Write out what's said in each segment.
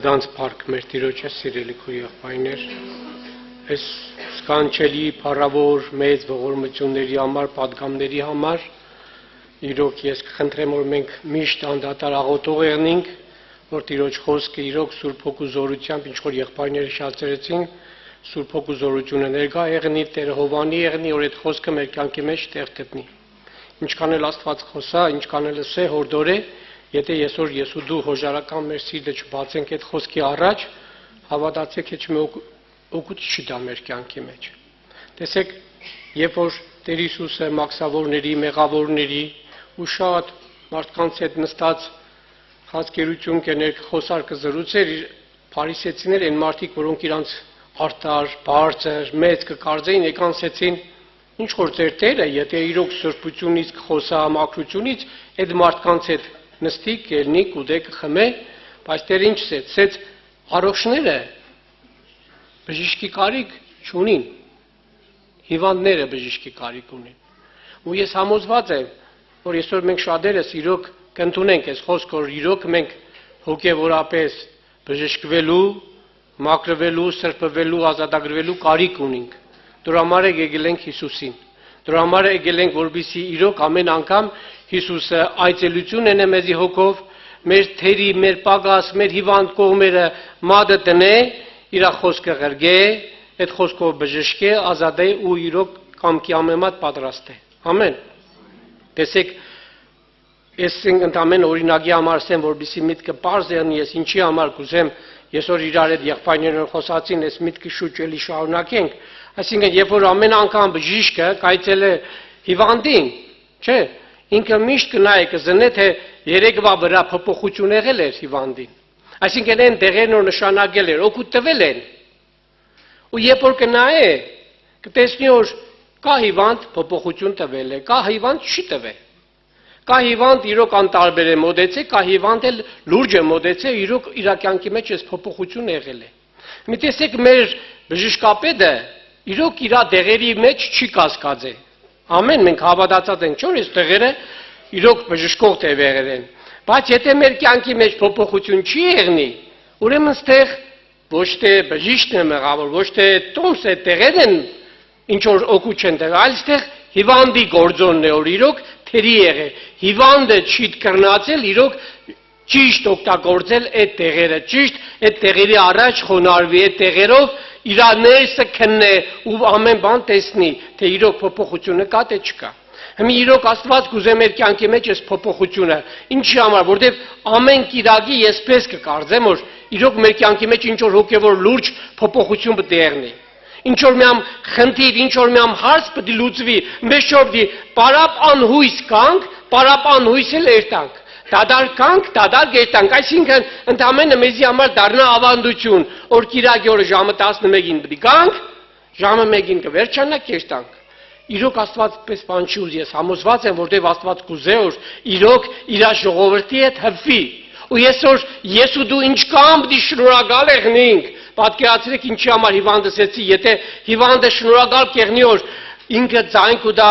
Դանց փառք մեր Տիրոջը, սիրելի քույր եղբայրներ, այս սքանչելի փառավոր մեծ ողորմությունների համար, պատգամների համար, իրոք ես կխնդրեմ, որ մենք միշտ անդադար աղոթող եղնենք, որ Տիրոջ խոսքը իրոք Սուրբ Հոգու զորությամբ, ինչ որ եղբայրները շատերեցին, Սուրբ Հոգու զորությունը ներկա եղնի, Տերը հովանի եղնի, որ այդ խոսքը մեր կյանքի մեջ տեղ գտնի։ Ինչքան էլ Աստված խոսա, ինչքան էլ ասե հորդորե, եթե այսօր ես ու դու հոժարական մեր սիրտը չբացենք այդ խոսքի առաջ, հավատացեք, heç մի օգուտ չի դա մեր կյանքի մեջ։ Տեսեք, երբ որ Տեր Հիսուսը մաքսավորների, մեղավորների ու շատ մարդկանց հետ նստած խաչկերություն կերներ, խոսարկը զրուցեր, փարիսեցիներ են մարդիկ, որոնք իրանց արտար, բարձր, մեծ կկարծեին, եկան ասեցին, ինչ որ ձեր Տերը, եթե իրոք սրբությունից կխոսա, մաքրությունից, այդ մարդկանց հետ նստի, կելնի, կուտե, կխմե, բայց Տերը ինչ ասեց, առողջները բժշկի կարիք չունին, հիվանդները բժշկի կարիք ունին։ Ու ես համոզված եմ, որ այսօր մենք շատերս իրոք կընդունենք այս խոսքը, որ իրոք մենք հոգևորապես բժշկվելու, մաքրվելու, սրբվելու, ազատագրվելու կարիք ունենք։ Դրա համար է եկել ենք Հիսուսին։ Դրա համար է եկել ենք, որպեսզի իրոք ամեն անգամ Հիսուսը այցելություն ունենա մեզի հոգով, մեր թերի, մեր պակաս, մեր հիվանդ կողմերը մատը տնե, իր խոսքը ղրգե, այդ խոսքով բժշկե, ազատե ու իրոք կամքի ամենամատ պատրաստ է։ Ամեն։ Տեսեք, ես ընդամեն օրինակի համար ասեմ, որպեսզի միտքը պարզ եղնի, ես ինչի համար կուզեմ, այսօր իրար հետ եղբայրներով խոսացին, այս միտքը շուտ էլի շարունակենք, այսինքն երբ որ ամեն անգամ բժիշկը կայցել է հիվանդին, չէ, ինքը միշտ կնայ կզնե, թե երեկվա վրա փոփոխություն եղել էր հիվանդին, այսինքն այն դեղերն որ նշանակել էր, օգուտ տվել են, ու երբ որ կնայ կտեսնի, որ կա հիվանդ փոփոխություն տվել է, կա հիվանդ չի տվել, կա հիվանդ իրոք անտարբեր է մոտեցել, կա հիվանդ էլ լուրջ է մոտեցել, իրոք իր կյանքի մեջ այս փոփոխություն եղել է։ Մի տեսեք մեր բժշկապետը իրոք իր դեղերի մեջ չի կասկածել։ Ամեն մենք հավատացած ենք, չէ՞ այս դեղերը իրոք բժշկող դեղեր են։ Բայց եթե մեր կյանքի մեջ փոփոխություն չի եղնի, ուրեմն ստեղ ոչ թե բժիշկն է մեղավոր, ոչ թե տոմսը դեղերն են ինչ որ օգուտ չեն տվել, այլ ստեղ հիվանդի գործոնն է, որ իրոք թերի եղել, հիվանդը չի կրնացել, իրոք ճիշտ օգտագործել այդ տեղերը, ճիշտ այդ տեղերի առաջ խոնարհվի, այդ տեղերով իր ներսը քննե ու ամեն բան տեսնի, թե իրոք փոփոխությունը կա թե չկա։ Հիմա իրոք Աստված կուզե մեր կյանքի մեջ այս փոփոխությունը, ինչի համար, որտեղ ամեն կիրակի ես պես կկարծեմ, որ իրոք մեր կյանքի մեջ ինչ որ հոգևոր լուրջ փոփոխություն պետք է եղնի։ Ինչ որ միամ խնդիր, ինչ որ միամ հարց պետք է լուծվի, մեզ շուրջ պարապ անհույս կանք, պարապ անհույս էլ երտանք, դադար կանք, դադար գերտանք, այսինքն ընդամենը մեզի համար դառնա ավանդություն, որ կիրակի օրը ժամը 11-ին պետք է գանք, ժամը 1-ին կվերջանա կերտանք։ Իրոք Աստված պես բան չի ուզի, ես համոզված եմ, որտեղ Աստված կուզե, որ իրոք իր ժողովրդի հետ հպվի։ Ու ես ու դու ինչքան պետք է շնորհակալ եղնենք, պատկերացրեք ինչի համար հիվանդը ասեցի, եթե հիվանդը շնորհակալ կեղնի, որ ինքը ձայն կուտա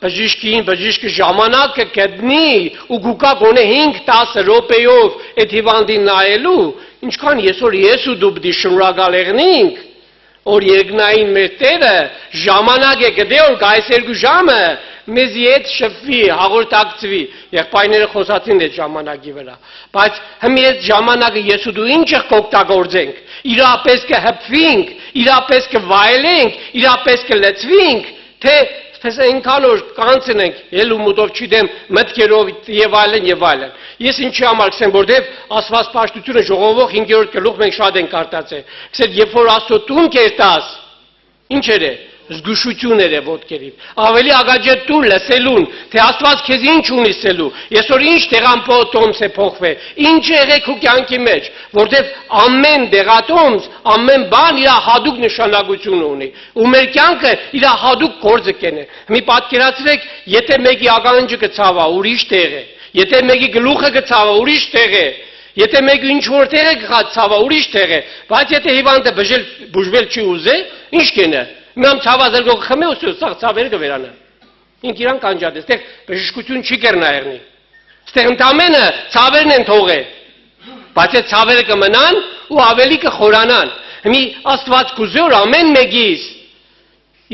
բժիշկին, բժիշկը ժամանակ կգտնի ու գուկա գոնե 5-10 րոպեով այդ հիվանդին նայելու, ինչքան ես ու դու պետք է շնորհակալ եղնենք, որ երկնային մեր Տերը ժամանակ է գտել, որ այս 2 ժամը մեզի հետ շփվի, հաղորդակցվի, եղբայրները խոսացին այդ ժամանակի վրա, բայց հիմա այդ ժամանակը ես ու դու ինչ կօգտագործենք, իրապես կհպվենք, իրապես կվայելենք, իրապես կլծվենք, թե այնքան որ կանցնենք, ելու մուտով չդեմ մտքերով եւ այլն եւ այլն։ Ես ինչի համար կսեմ, որտեւ Աստված պաշտությունը ժողովող 5-րդ գլուխ մենք շատ ենք արտացել։ Կսել երբ որ Աստծո տուն կերտաս, ինչ էր զգուշություն էր ոտքերին, ավելի ագաջետ տուն լսելուն, թե Աստված քեզ ինչ ունի սելու, այսօր ինչ տեղամփոթոմս է փոխվել, ինչ եղեք ու կյանքի մեջ, որտեվ ամեն դեղատոմս, ամեն բան իր հadoop նշանակություն ունի, ու մեր կյանքը իր հadoop գործը կենե։ Մի պատկերացրեք, եթե մեկի ականջը կցավա, ուրիշ տեղ է, եթե մեկի գլուխը կցավա, ուրիշ տեղ է, եթե մեկը ինչ որ տեղ է կցավա, ուրիշ տեղ է, բայց եթե հիվանդը բուժվել չի ուզե, ինչ կենե։ Մամ ցավազերգող խմե ու սա ցավերը կվերանա։ Ինք իրան կանջատ է, ստեղ բժշկություն չի կերնա եղնի։ Ստեղ ընդամենը ցավերն են թողել։ բայց այդ ցավերը կմնան ու ավելի կխորանան։ Հիմի Աստված կուզի որ ամեն մեկից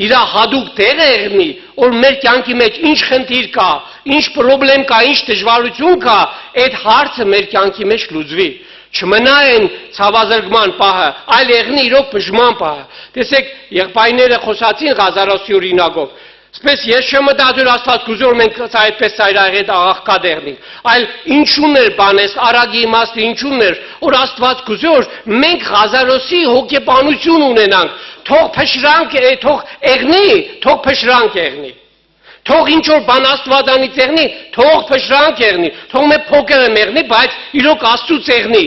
իր հadoop տեղը եղնի, որ մեր կյանքի մեջ ինչ խնդիր կա, ինչ խնդրեմ կա, ինչ դժվարություն կա, այդ հարցը մեր կյանքի մեջ լուծվի։ Չմնա այն ցավազրկման պահը, այլ եղնի իրոք բժման պահը։ Տեսեք, եղբայրները խոսացին Ղազարոսի օրինակով։ Սպես ես չեմ մտածում Աստված կուզի որ մենք այդպես ծայրահեղ այդ աղաղկա դեղնենք, այլ ինչու՞ն էր բանես, արագի իմաստը ինչու՞ն էր, որ Աստված կուզի որ մենք Ղազարոսի հոգեբանություն ունենանք, թող փշրանք, թող եղնի, թող փշրանք եղնի։ Թող ինչ որ բան Աստվածանից եղնի, թող փշրանք եղնի, թող մեր փոքր եղնի, բայց իրոք Աստծուց եղնի։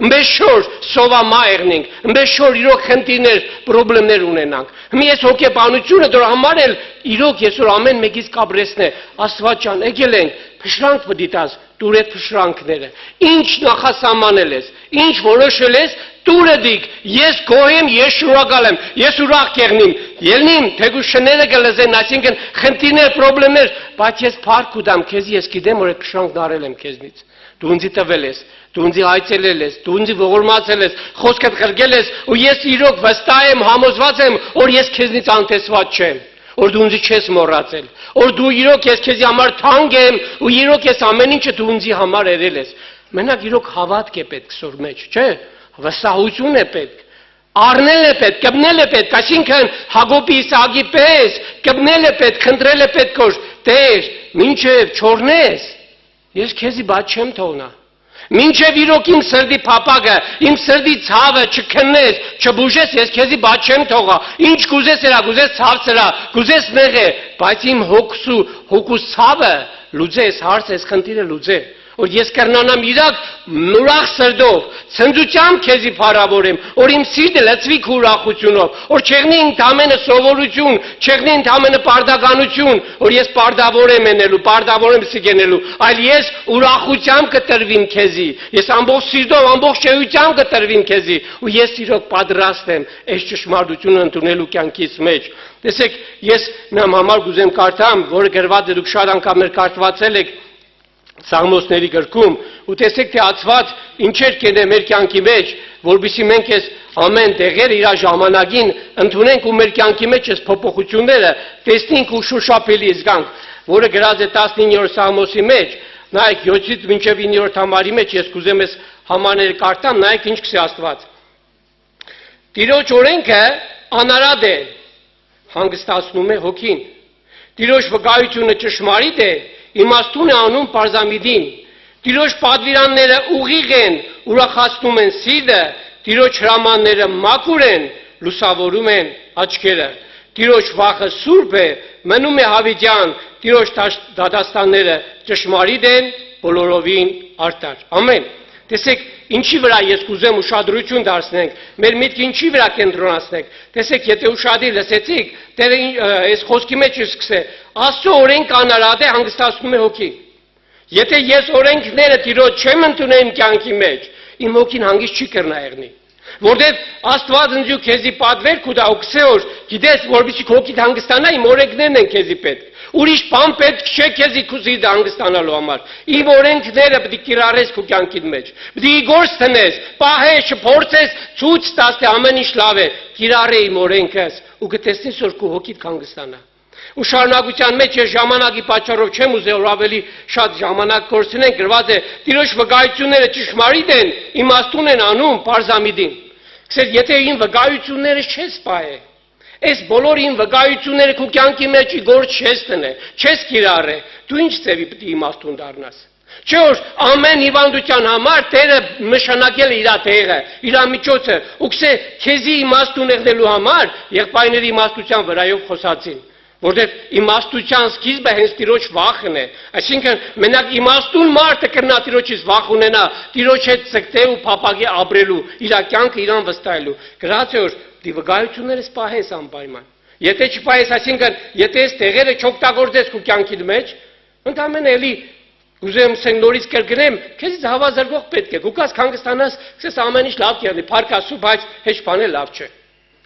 Մեզ շոր սովամա եղնենք, մեզ շոր իրոք խնդիրներ, խնդիրներ ունենանք։ Մի ես հոգեբանությունը դրա համար էլ իրոք ես որ ամեն մեկից կապրեսն է, Աստված ջան, եկել ենք, փշրանք պիտի տաս, դուր այդ փշրանքները։ Ինչ նախասահմանել ես, ինչ որոշել ես, դուրը դիկ, ես գոհ եմ, ես շնորհակալ եմ, ես ուրախ կեղնիմ, ելնիմ, թեկուզ շները կլզեն, այսինքն խնդիրներ, խնդիրներ, բայց ես փառք ուտամ, քեզ ես գիտեմ, որ այդ փշրանքն արել եմ քեզնից։ Դու ինձ տվել ես, դու ինձ այցելել ես, դու ինձ ողորմացել ես, խոսքդ խրգել ես, ու ես իրոք վստահ եմ, համոզված եմ, որ ես քեզնից անտեսված չեմ, որ դու ինձ չես մոռացել, որ դու իրոք ես քեզի համար թանկ եմ, ու իրոք ես ամեն ինչը դու ինձ համար երել ես։ Մենակ իրոք հավատք է պետք սոր մեջ, չէ՞։ Վստահություն է պետք, առնել է պետք, կպնել է պետք, այսինքն Հակոբի Իսահակի պես, կպնել է պետք, խնդրել է պետք, որ Տեր, մինչև չորնես, ես քեզի բաց չեմ թողնա։ Մինչև իրոք իմ սրտի փափագը, իմ սրտի ցավը չքննես, չբուժես, ես քեզի բաց չեմ թողա։ Ինչ կուզես էրա, կուզես ցավ սրա, կուզես նեղե, բայց իմ հոգուս ցավը լուծես, հարցես, խնդիրը լուծե։ Որ ես կրնանամ իրակ ուրախ սրտով, ցնծությամբ քեզի փառավորեմ, որ իմ սիրտը լցվի քո ուրախությունով, որ չեղնի ընդամենը սովորություն, չեղնի ընդամենը պարտականություն, որ ես պարտավոր եմ ենելու, պարտավոր եմ սիգենելու, այլ ես ուրախությամբ կտրվիմ քեզի, ես ամբողջ սիրտով, ամբողջ շեյությամբ կտրվիմ քեզի, ու ես իրոք պատրաստ եմ այս ճշմարտությունը ընդունելու կյանքիս մեջ։ Տեսեք, ես նամ համար կուզեմ կարդամ, որը գրված է, դուք շատ անգամներ կարդացել եք Սաղմոսների գրքում, ու տեսեք թե Աստված ինչեր կենե մեր կյանքի մեջ, որովհետեւ մենք այս ամեն տեղերը իր ժամանակին ընդունենք ու մեր կյանքի մեջ այս փոփոխությունները տեսնենք ու շոշափելի զգանք, որը գրած է 19-րդ Սաղմոսի մեջ, նայեք 7-ից մինչև 9-րդ համարի մեջ ես կուզեմ այս համարները կարդամ, նայեք ինչ կսի Աստված։ Տիրոջ օրենքը անարատ է, հանգստացնում է հոգին։ Տիրոջ վկայությունը ճշմարիտ է, իմաստուն է անում պարզամիդին, Տիրոջ պատվիրանները ուղիղ են, ուրախացնում են սիրտը, Տիրոջ հրամանները մաքուր են, լուսավորում են աչքերը, Տիրոջ վախը սուրբ է, մնում է հավիտյան, Տիրոջ դատաստանները ճշմարիտ են, բոլորովին արդար։ Ամեն։ Տեսեք, ինչի վրա ես կուզեմ ուշադրություն դարձնենք, մեր միտքը ինչի վրա կենտրոնացնենք։ Տեսեք, եթե ուշադիր լսեցիք, Տերը այս խոսքի մեջ սկսե, Աստծո օրենք անարատ է, հանգստացնում է հոգին։ Եթե ես օրենքները Տիրոջ չեմ ընդունել իմ կյանքի մեջ, իմ հոգին հանգիստ չի կրնա եղնի։ Որտեւ Աստված ինձ քեզի պատվեր կուտա օքսե որ գիտես որբիցի հոգիդ հանգստանա իմ օրենքներն են քեզի պետք։ Ուրիշ բան պետք չէ քեզի քուզիդ հանգստանալու համար։ Իմ օրենքները պետք է կիրառես քո կյանքիդ մեջ։ Պետք է գործ տնես, պահես, չփորձես, ցույց տաս թե ամեն ինչ լավ է։ Կիրառե իմ օրենքս ու կտեսնես որ քո հոգիդ կհանգստանա։ Ու շարունակության մեջ ես ժամանակի պատճառով չեմ ուզել որ ավելի շատ ժամանակ կորցնենք, գրված է Տիրոջ վկայությունները ճշմարիտ են, իմաստուն են անում պարզամիդին։ Գսեր, եթե իմ վկայությունները չես պահե, այս բոլոր իմ վկայությունները քո կյանքի մեջ գործ չես տնե, չես կիրառե, դու ինչ ծևի պետք է իմաստուն դառնաս։ Չէ՞ որ ամեն հիվանդության համար Տերը նշանակել է իր տեղը, իր միջոցը, ու գսե քեզի իմաստուն եղնելու համար եղբայրների իմաստության վրայով խոսացին։ Որտեղ իմաստության սկիզբը հենց Տիրոջ վախն է, այսինքն մենակ իմաստուն մարդը կրնա Տիրոջից վախ ունենա, Տիրոջ հետ ցկտել ու փափագի ապրելու, իր կյանքը իրան վստահելու։ Գրած է որ դի վկայությունները սպահես անպայման։ Եթե չպահես, այսինքն եթե այս տեղերը չօգտագործես քո կյանքի մեջ, ընդամենը էլի ուզեմ ասենք նորից կրկնեմ, քեզից հավազրկող պետք է։ Դու կաս հանգստանաս, քեզ ամեն ինչ լավ կերնի, փառքասու, բայց հեչ բան էլ լավ չէ։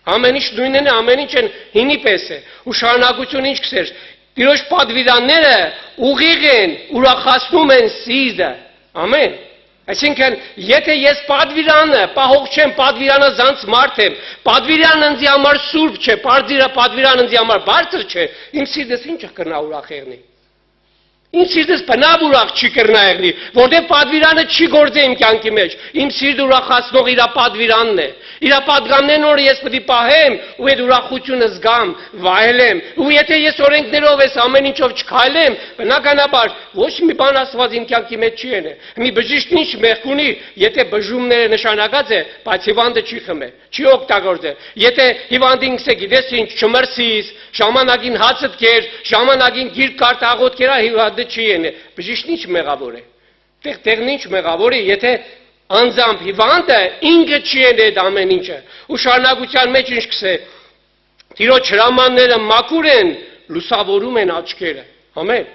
Ամեն ինչ նույնն է, ամեն ինչ են հինի պես է, ու շարունակություն ինչ կսեր, Տիրոջ պատվիրանները ուղիղ են, ուրախացնում են սիրտը, ամեն, Այսինքն, եթե ես պատվիրանը, պահող չեմ, պատվիրանը զանց մարդ եմ, պատվիրանը ինձ համար սուրբ չէ, պատվիրանը ինձ համար բարձր չէ, իմ սիրտս ինչ կրնա ուրախ եղնի։ Իմ սիրտս բնավ ուրախ չի կրնա եղնի, որտեղ պատվիրանը չի գործե իմ կյանքի մեջ, իմ սիրտ ուրախացնող իր պատվիրանն է, իր պատգամներն որ ես պետք է պահեմ ու այդ ուրախությունը զգամ, վայելեմ, ու եթե ես օրենքներով ես ամեն ինչով չքայլեմ, բնականաբար ոչ մի բան Աստված իմ կյանքի մեջ չի ենե։ Մի բժիշկն ինչ մեղք ունի, եթե բժումները նշանակած է, բայց հիվանդը չի խմե, չի օգտագործե։ Եթե հիվանդին ասե գիտես ինչ չմրսից, ժամանակին հացդ կեր, ժամանակին գիրք կարդ աղոտ կերա հիվանդը չի ենե, բժիշկն ինչ մեղավոր է։ Տեղն ինչ մեղավոր է, եթե անձամբ հիվանդը ինքը չի ենե այդ ամեն ինչը։ Ու շարունակության մեջ ինչ կսե, Տիրոջ հրամանները մաքուր են, լուսավորում են աչքերը։ Ամեն։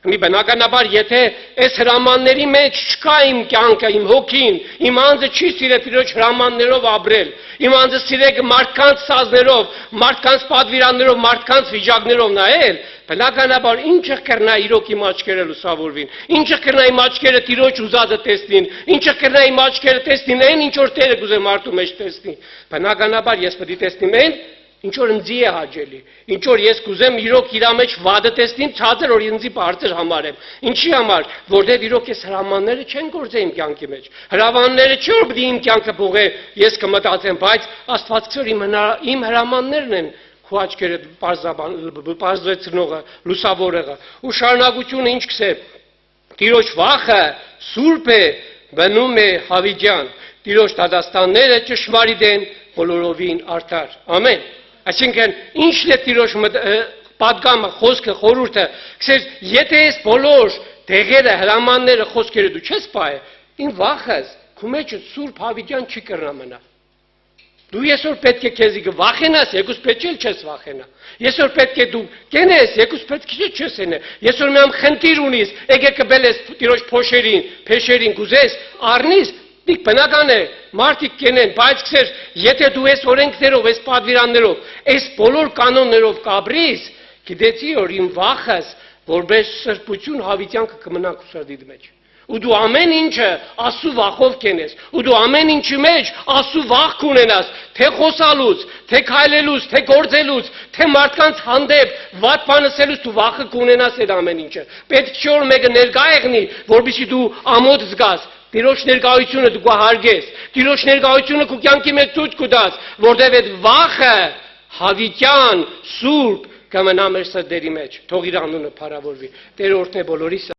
Մի բնականաբար, եթե այս հրամանների մեջ չկա իմ կյանքը, իմ հոգին, իմ անձը չի սիրել Տիրոջ հրամաններով ապրել, իմ անձը սիրել մարդկանց սազներով, մարդկանց պատվիրաններով, մարդկանց վիճակներով նայել, բնականաբար ինչը կրնա իրոք իմ աչքերը լուսավորվին, ինչը կրնա իմ աչքերը Տիրոջ ուզածը տեսնին, ինչը կրնա իմ աչքերը տեսնին այն ինչ որ Տերը կուզե մարդու մեջ տեսնի։ Բնականաբար ես պետք է տեսնեմ այն ինչ որ ինձ է հաճելի, ինչ որ ես կուզեմ իրոք իր մեջ վադը տեսնեմ, ցածր որ ինձ բարձր համարեմ։ Ինչի համար, որտեղ իրոք ես հրամանները չեն գործե իմ կյանքի մեջ։ Հրամանները չէ որ պետք է իմ կյանքը փոխե, ես կմտածեմ, բայց Աստված քսոր իմ հրամաններն են քո աչքերը բարձրացնողը, լուսավորողը։ Ու շարունակությունը ինչ կսե, Տիրոջ վախը սուրբ է, բնում է հավիտյան, Տիրոջ դատաստանները ճշմարիտ են, բոլորովին արդար։ Ամեն։ Այսինքն, ինչն է Տիրոջ պատգամը, խոսքը, խորհուրդը, քսեր, եթե այս բոլոր դեղերը, հրամանները, խոսքերը դու չես պահե, ին վախս, քո մեջ սուրբ հավիտյան չի կրնա մնա։ Դու այսօր պետք է քեզի վախենաս, եկուս պետք է չես վախենա։ Այսօր պետք է դու կենես, եկուս պետք է չես ենե։ Այսօր մի խնդիր ունիս, եկե կբելես Տիրոջ փոշերին, փեշերին գուզես, առնիս, դիք բնական է, մարդիկ կենեն, բայց քսեր, եթե դու այս օրենքներով, այս պատվիրաններով, այս բոլոր կանոններով կապրիս, գիտեցի որ իմ վախս, որպես սրբություն հավիտյան կմնա քո սրտի մեջ։ Ու դու ամեն ինչը Աստծո վախով կենես, ու դու ամեն ինչի մեջ Աստծո վախ կունենաս, թե խոսալուց, թե քայլելուց, թե գործելուց, թե մարդկանց հանդեպ վատ բան ասելուց դու վախը կունենաս այդ ամեն ինչը։ Պետք չէ որ մեկը ներկա եղնի, որպեսզի դու ամոթ զգաս, Տիրոջ ներկայությունը դու կհարգես, Տիրոջ ներկայությունը քո կյանքի մեջ ցույց կտաս, որտեղ այդ վախը հավիտյան, սուրբ կմնա մեր սրտերի մեջ։ Թող իր անունը փառավորվի։ Տեր օրհնե բոլորիս։